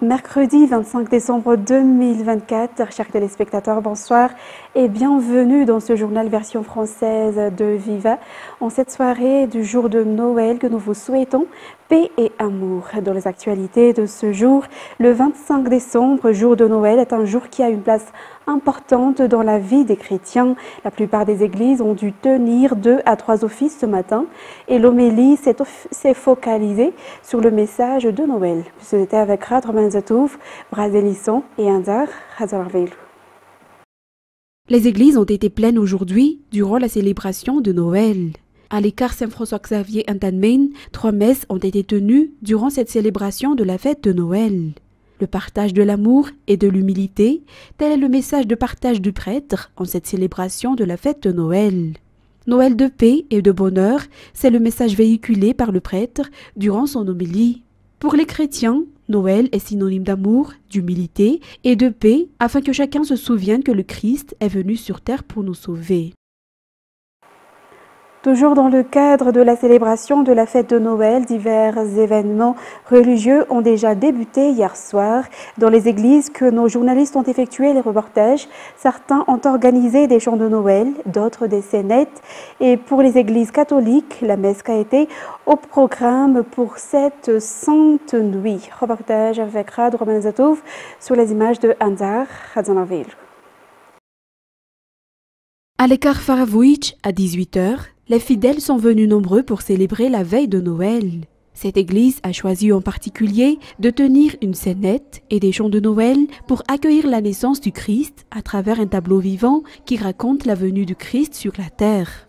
Mercredi 25 décembre 2024, chers téléspectateurs, bonsoir et bienvenue dans ce journal version française de Viva. En cette soirée du jour de Noël que nous vous souhaitons paix et amour. Dans les actualités de ce jour, le 25 décembre, jour de Noël, est un jour qui a une place importante dans la vie des chrétiens. La plupart des églises ont dû tenir 2 à 3 offices ce matin et l'homélie s'est focalisée sur le message de Noël. C'était avec Rad Romanzatouf, Brazelisson et Indar Razorville. Les églises ont été pleines aujourd'hui durant la célébration de Noël. À l'écart Saint-François-Xavier Antanmain, 3 messes ont été tenues durant cette célébration de la fête de Noël. Le partage de l'amour et de l'humilité, tel est le message de partage du prêtre en cette célébration de la fête de Noël. Noël de paix et de bonheur, c'est le message véhiculé par le prêtre durant son homélie. Pour les chrétiens, Noël est synonyme d'amour, d'humilité et de paix afin que chacun se souvienne que le Christ est venu sur terre pour nous sauver. Toujours dans le cadre de la célébration de la fête de Noël, divers événements religieux ont déjà débuté hier soir. Dans les églises que nos journalistes ont effectué les reportages, certains ont organisé des chants de Noël, d'autres des scénettes. Et pour les églises catholiques, la messe a été au programme pour cette sainte nuit. Reportage avec Rad Romanzatouf sur les images de Anzar Khazanaville. À l'écart Faravouich, à 18h, les fidèles sont venus nombreux pour célébrer la veille de Noël. Cette église a choisi en particulier de tenir une scénette et des chants de Noël pour accueillir la naissance du Christ à travers un tableau vivant qui raconte la venue du Christ sur la terre.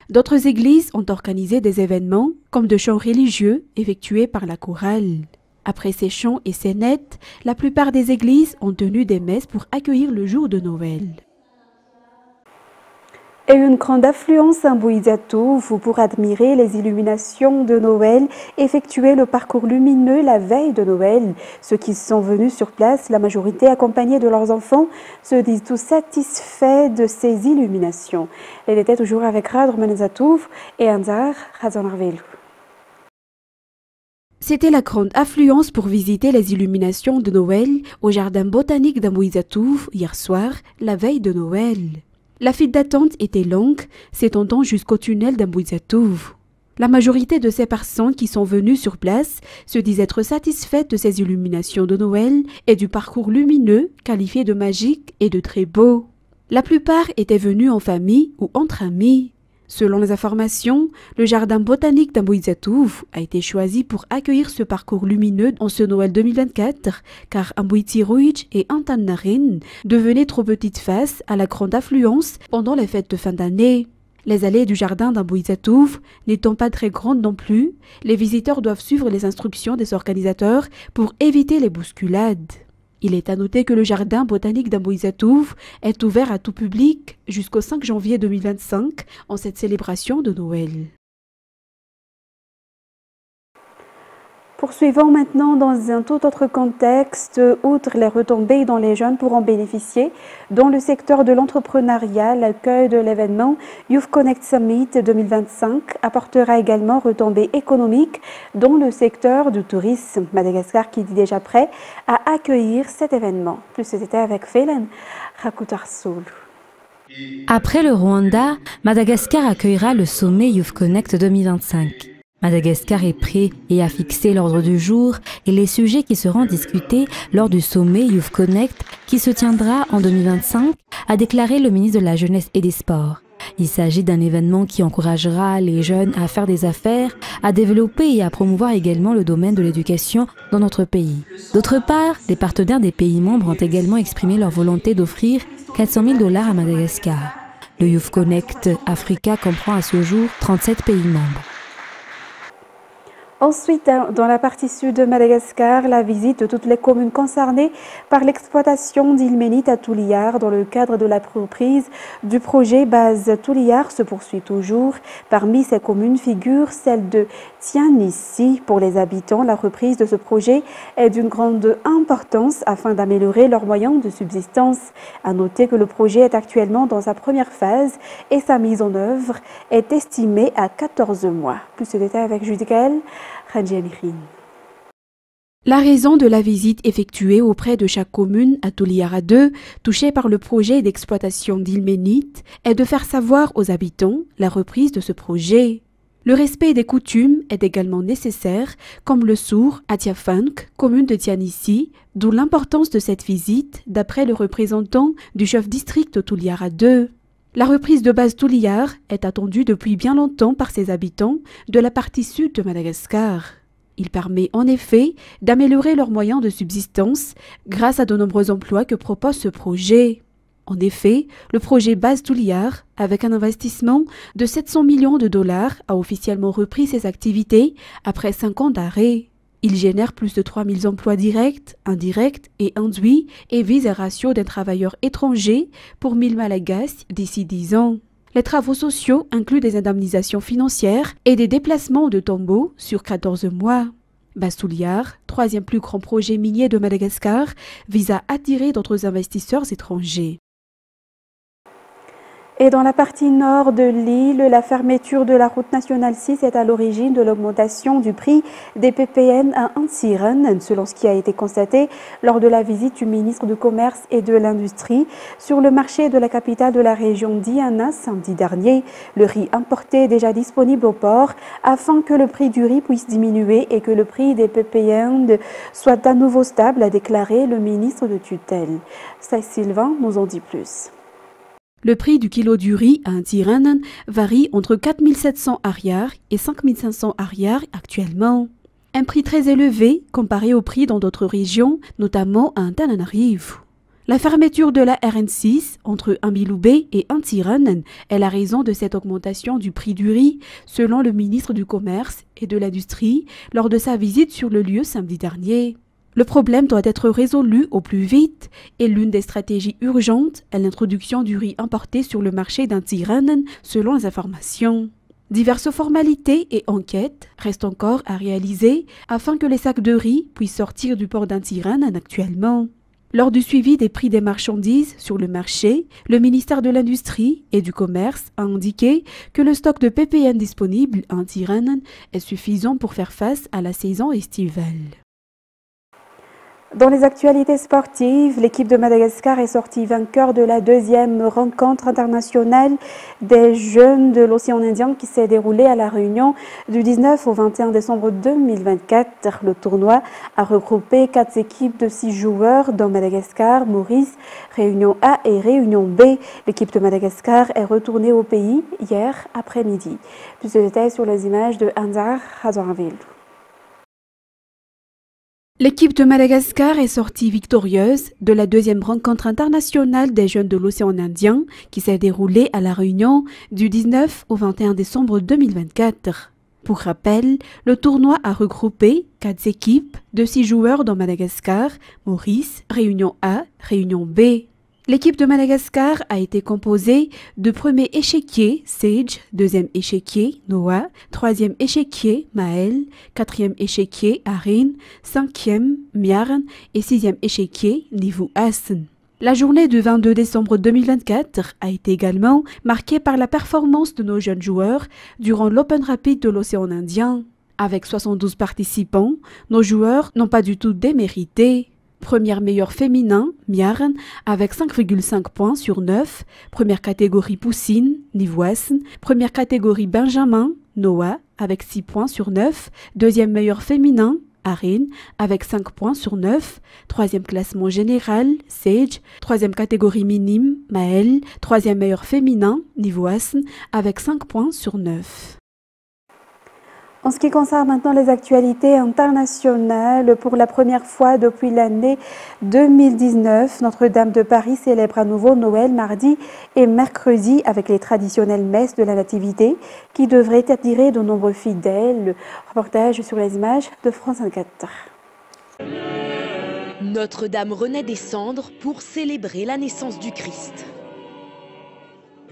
D'autres églises ont organisé des événements comme de chants religieux effectués par la chorale. Après ces chants et scénettes, la plupart des églises ont tenu des messes pour accueillir le jour de Noël. Et une grande affluence à Mbouizatouf pour admirer les illuminations de Noël, effectuer le parcours lumineux la veille de Noël. Ceux qui sont venus sur place, la majorité accompagnés de leurs enfants, se disent tous satisfaits de ces illuminations. Elle était toujours avec Rad Romanzatouf et Anzar Khazanaville. C'était la grande affluence pour visiter les illuminations de Noël au jardin botanique d'Mbouizatouf hier soir, la veille de Noël. La file d'attente était longue, s'étendant jusqu'au tunnel d'Mbouizatouf. La majorité de ces personnes qui sont venues sur place se disent être satisfaites de ces illuminations de Noël et du parcours lumineux qualifié de magique et de très beau. La plupart étaient venus en famille ou entre amis. Selon les informations, le jardin botanique d'Mbouizatouf a été choisi pour accueillir ce parcours lumineux en ce Noël 2024 car Mbouitirouich et Antannarin devenaient trop petites face à la grande affluence pendant les fêtes de fin d'année. Les allées du jardin d'Mbouizatouf n'étant pas très grandes non plus, les visiteurs doivent suivre les instructions des organisateurs pour éviter les bousculades. Il est à noter que le jardin botanique d'Mbouizatouf est ouvert à tout public jusqu'au 5 janvier 2025 en cette célébration de Noël. Poursuivons maintenant dans un tout autre contexte, outre les retombées dont les jeunes pourront bénéficier. Dans le secteur de l'entrepreneuriat, l'accueil de l'événement Youth Connect Summit 2025 apportera également retombées économiques dans le secteur du tourisme. Madagascar qui dit déjà prêt à accueillir cet événement. Plus c'était avec Félen Rakutarsoul. Après le Rwanda, Madagascar accueillera le sommet Youth Connect 2025. Madagascar est prêt et a fixé l'ordre du jour et les sujets qui seront discutés lors du sommet Youth Connect qui se tiendra en 2025, a déclaré le ministre de la Jeunesse et des Sports. Il s'agit d'un événement qui encouragera les jeunes à faire des affaires, à développer et à promouvoir également le domaine de l'éducation dans notre pays. D'autre part, les partenaires des pays membres ont également exprimé leur volonté d'offrir 400 000 $ à Madagascar. Le Youth Connect Africa comprend à ce jour 37 pays membres. Ensuite, dans la partie sud de Madagascar, la visite de toutes les communes concernées par l'exploitation d'ilménite à Touliar dans le cadre de la reprise du projet Base Touliar se poursuit toujours. Parmi ces communes figure celle de Tianissi. Pour les habitants, la reprise de ce projet est d'une grande importance afin d'améliorer leurs moyens de subsistance. À noter que le projet est actuellement dans sa première phase et sa mise en œuvre est estimée à 14 mois. Plus de détails avec Judicaël. La raison de la visite effectuée auprès de chaque commune à Touliara 2, touchée par le projet d'exploitation d'ilménite, est de faire savoir aux habitants la reprise de ce projet. Le respect des coutumes est également nécessaire, comme le sourd à Tiafank, commune de Tianissi, d'où l'importance de cette visite, d'après le représentant du chef district de Touliara 2. La reprise de Base Touliar est attendue depuis bien longtemps par ses habitants de la partie sud de Madagascar. Il permet en effet d'améliorer leurs moyens de subsistance grâce à de nombreux emplois que propose ce projet. En effet, le projet Base Touliar, avec un investissement de 700 millions de $, a officiellement repris ses activités après 5 ans d'arrêt. Il génère plus de 3000 emplois directs, indirects et induits et vise un ratio d'un travailleur étranger pour 1000 Malagasy d'ici 10 ans. Les travaux sociaux incluent des indemnisations financières et des déplacements de tombeaux sur 14 mois. Base Touliar, troisième plus grand projet minier de Madagascar, vise à attirer d'autres investisseurs étrangers. Et dans la partie nord de l'île, la fermeture de la route nationale 6 est à l'origine de l'augmentation du prix des PPN à Antsiren, selon ce qui a été constaté lors de la visite du ministre du Commerce et de l'Industrie sur le marché de la capitale de la région d'Iana samedi dernier. Le riz importé est déjà disponible au port afin que le prix du riz puisse diminuer et que le prix des PPN soit à nouveau stable, a déclaré le ministre de tutelle. Saïs Sylvain nous en dit plus. Le prix du kilo du riz à Antsiren varie entre 4700 arrières et 5500 arrières actuellement. Un prix très élevé comparé au prix dans d'autres régions, notamment à Antananarivo. La fermeture de la RN6 entre Ambiloubé et Antsiren est la raison de cette augmentation du prix du riz, selon le ministre du Commerce et de l'Industrie lors de sa visite sur le lieu samedi dernier. Le problème doit être résolu au plus vite et l'une des stratégies urgentes est l'introduction du riz importé sur le marché d'Antsiren selon les informations. Diverses formalités et enquêtes restent encore à réaliser afin que les sacs de riz puissent sortir du port d'Antsiren actuellement. Lors du suivi des prix des marchandises sur le marché, le ministère de l'Industrie et du Commerce a indiqué que le stock de PPN disponible à Antsiren est suffisant pour faire face à la saison estivale. Dans les actualités sportives, l'équipe de Madagascar est sortie vainqueur de la deuxième rencontre internationale des jeunes de l'océan Indien qui s'est déroulée à La Réunion du 19 au 21 décembre 2024. Le tournoi a regroupé 4 équipes de 6 joueurs dont Madagascar, Maurice, Réunion A et Réunion B. L'équipe de Madagascar est retournée au pays hier après-midi. Plus de détails sur les images de Anzar Hazoranville. L'équipe de Madagascar est sortie victorieuse de la deuxième rencontre internationale des jeunes de l'océan Indien qui s'est déroulée à La Réunion du 19 au 21 décembre 2024. Pour rappel, le tournoi a regroupé 4 équipes de 6 joueurs dans Madagascar, Maurice, Réunion A, Réunion B. L'équipe de Madagascar a été composée de premier échiquier Sage, deuxième échiquier Noah, troisième échiquier Maël, quatrième échiquier Arin, cinquième Miarn et sixième échiquier Nivu Hassan. La journée du 22 décembre 2024 a été également marquée par la performance de nos jeunes joueurs durant l'Open Rapid de l'océan Indien. Avec 72 participants, nos joueurs n'ont pas du tout démérité. Première meilleure féminin, Miarn, avec 5,5 points sur 9. Première catégorie Poussine, Nivoisne. Première catégorie Benjamin, Noah, avec 6 points sur 9. Deuxième meilleur féminin, Arin, avec 5 points sur 9. Troisième classement général, Sage. Troisième catégorie minime, Maël. Troisième meilleur féminin, Nivoisne, avec 5 points sur 9. En ce qui concerne maintenant les actualités internationales, pour la première fois depuis l'année 2019, Notre-Dame de Paris célèbre à nouveau Noël mardi et mercredi avec les traditionnelles messes de la Nativité qui devraient attirer de nombreux fidèles. Reportage sur les images de France 24. Notre-Dame renaît des cendres pour célébrer la naissance du Christ.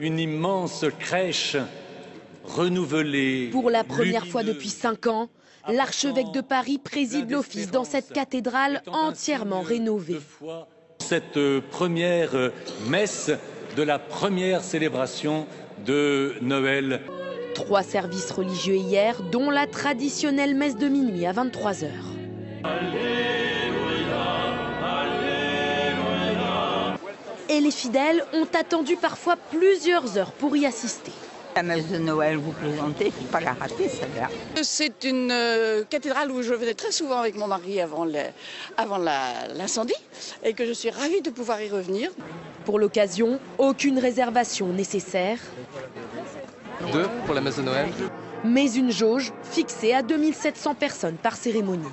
Une immense crèche renouvelée. Pour la première fois depuis 5 ans, l'archevêque de Paris préside l'office dans cette cathédrale entièrement rénovée. Cette première messe de la première célébration de Noël. 3 services religieux hier, dont la traditionnelle messe de minuit à 23 h. Et les fidèles ont attendu parfois plusieurs heures pour y assister. La messe de Noël, vous présentez, il ne faut pas la rater, celle-là. C'est une cathédrale où je venais très souvent avec mon mari avant l'incendie et que je suis ravie de pouvoir y revenir. Pour l'occasion, aucune réservation nécessaire. 2 pour la messe de Noël. Mais une jauge fixée à 2700 personnes par cérémonie.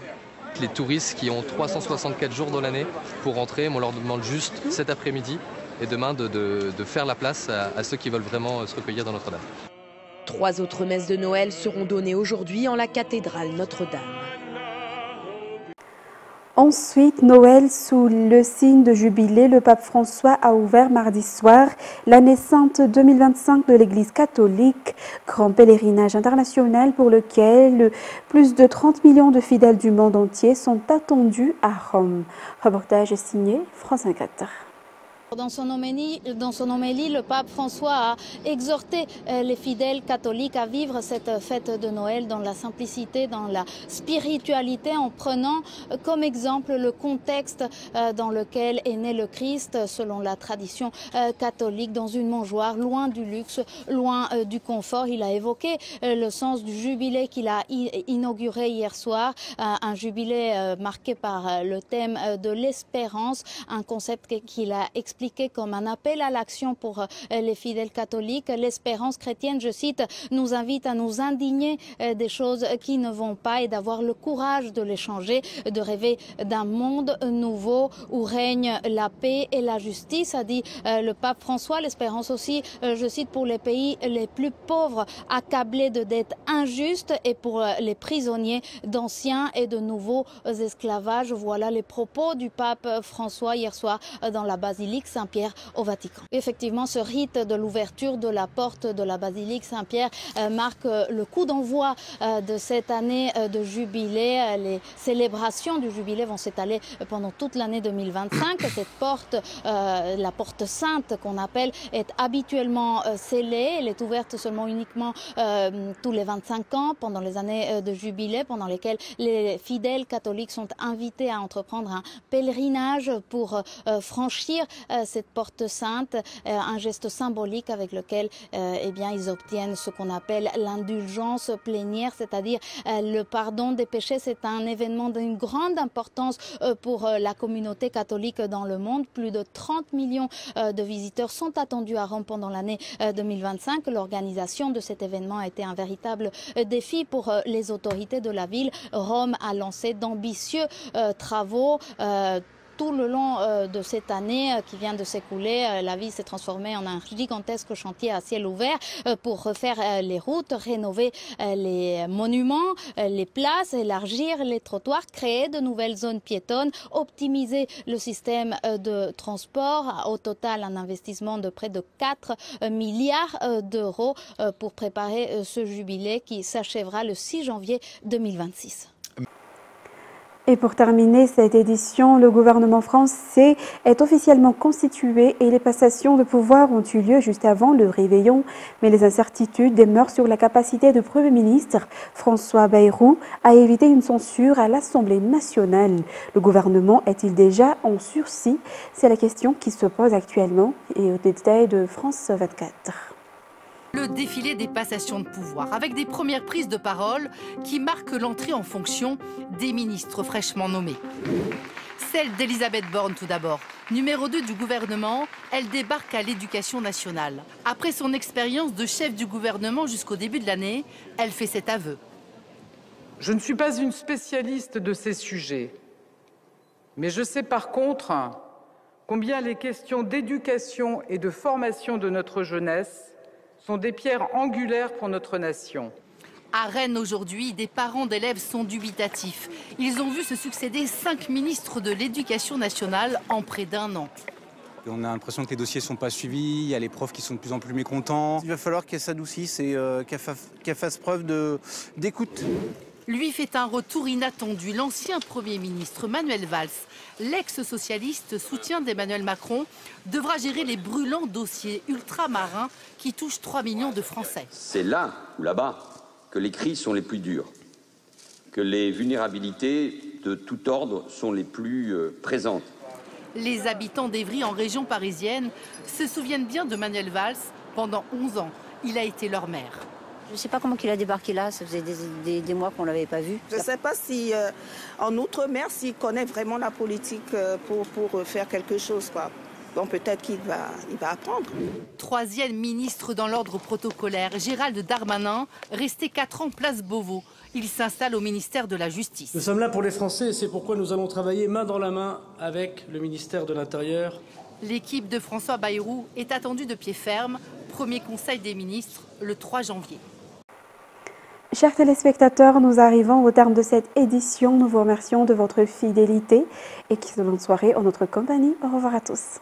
Les touristes qui ont 364 jours dans l'année pour rentrer, on leur demande juste cet après-midi et demain de faire la place à ceux qui veulent vraiment se recueillir dans Notre-Dame. 3 autres messes de Noël seront données aujourd'hui en la cathédrale Notre-Dame. Ensuite, Noël sous le signe de jubilé, le pape François a ouvert mardi soir l'année sainte 2025 de l'Église catholique, grand pèlerinage international pour lequel plus de 30 millions de fidèles du monde entier sont attendus à Rome. Reportage signé France 24. Dans son homélie, le pape François a exhorté les fidèles catholiques à vivre cette fête de Noël dans la simplicité, dans la spiritualité, en prenant comme exemple le contexte dans lequel est né le Christ, selon la tradition catholique, dans une mangeoire, loin du luxe, loin du confort. Il a évoqué le sens du jubilé qu'il a inauguré hier soir, un jubilé marqué par le thème de l'espérance, un concept qu'il a expliqué comme un appel à l'action pour les fidèles catholiques. L'espérance chrétienne, je cite, nous invite à nous indigner des choses qui ne vont pas et d'avoir le courage de les changer, de rêver d'un monde nouveau où règne la paix et la justice, a dit le pape François. L'espérance aussi, je cite, pour les pays les plus pauvres, accablés de dettes injustes, et pour les prisonniers d'anciens et de nouveaux esclavages. Voilà les propos du pape François hier soir dans la basilique Saint-Pierre au Vatican. Effectivement, ce rite de l'ouverture de la porte de la basilique Saint-Pierre marque le coup d'envoi de cette année de jubilé. Les célébrations du jubilé vont s'étaler pendant toute l'année 2025. Cette porte, la porte sainte qu'on appelle, est habituellement scellée. Elle est ouverte uniquement tous les 25 ans pendant les années de jubilé, pendant lesquelles les fidèles catholiques sont invités à entreprendre un pèlerinage pour franchir cette porte sainte, un geste symbolique avec lequel ils obtiennent ce qu'on appelle l'indulgence plénière, c'est-à-dire le pardon des péchés. C'est un événement d'une grande importance pour la communauté catholique dans le monde. Plus de 30 millions de visiteurs sont attendus à Rome pendant l'année 2025. L'organisation de cet événement a été un véritable défi pour les autorités de la ville. Rome a lancé d'ambitieux travaux. Tout le long de cette année qui vient de s'écouler, la ville s'est transformée en un gigantesque chantier à ciel ouvert pour refaire les routes, rénover les monuments, les places, élargir les trottoirs, créer de nouvelles zones piétonnes, optimiser le système de transport. Au total, un investissement de près de 4 milliards d'euros pour préparer ce jubilé qui s'achèvera le 6 janvier 2026. Et pour terminer cette édition, le gouvernement français est officiellement constitué et les passations de pouvoir ont eu lieu juste avant le réveillon. Mais les incertitudes demeurent sur la capacité du Premier ministre François Bayrou à éviter une censure à l'Assemblée nationale. Le gouvernement est-il déjà en sursis? C'est la question qui se pose actuellement et au détail de France 24. Le défilé des passations de pouvoir, avec des premières prises de parole qui marquent l'entrée en fonction des ministres fraîchement nommés. Celle d'Elisabeth Borne tout d'abord. Numéro 2 du gouvernement, elle débarque à l'Éducation nationale. Après son expérience de chef du gouvernement jusqu'au début de l'année, elle fait cet aveu. Je ne suis pas une spécialiste de ces sujets, mais je sais par contre combien les questions d'éducation et de formation de notre jeunesse sont des pierres angulaires pour notre nation. À Rennes aujourd'hui, des parents d'élèves sont dubitatifs. Ils ont vu se succéder 5 ministres de l'Éducation nationale en près d'un an. On a l'impression que les dossiers ne sont pas suivis, il y a les profs qui sont de plus en plus mécontents. Il va falloir qu'elle s'adoucisse et qu'elle fasse preuve d'écoute. Lui fait un retour inattendu. L'ancien Premier ministre Manuel Valls, l'ex-socialiste soutien d'Emmanuel Macron, devra gérer les brûlants dossiers ultramarins qui touchent 3 millions de Français. C'est là ou là-bas que les crises sont les plus dures, que les vulnérabilités de tout ordre sont les plus présentes. Les habitants d'Évry en région parisienne se souviennent bien de Manuel Valls. Pendant 11 ans, il a été leur maire. Je ne sais pas comment il a débarqué là, ça faisait des mois qu'on ne l'avait pas vu. Je ne sais pas si, en outre-mer, s'il connaît vraiment la politique pour faire quelque chose, quoi. Bon, peut-être qu'il va apprendre. Troisième ministre dans l'ordre protocolaire, Gérald Darmanin, resté 4 ans place Beauvau. Il s'installe au ministère de la Justice. Nous sommes là pour les Français et c'est pourquoi nous allons travailler main dans la main avec le ministère de l'Intérieur. L'équipe de François Bayrou est attendue de pied ferme. Premier conseil des ministres le 3 janvier. Chers téléspectateurs, nous arrivons au terme de cette édition. Nous vous remercions de votre fidélité et excellente soirée en notre compagnie. Au revoir à tous.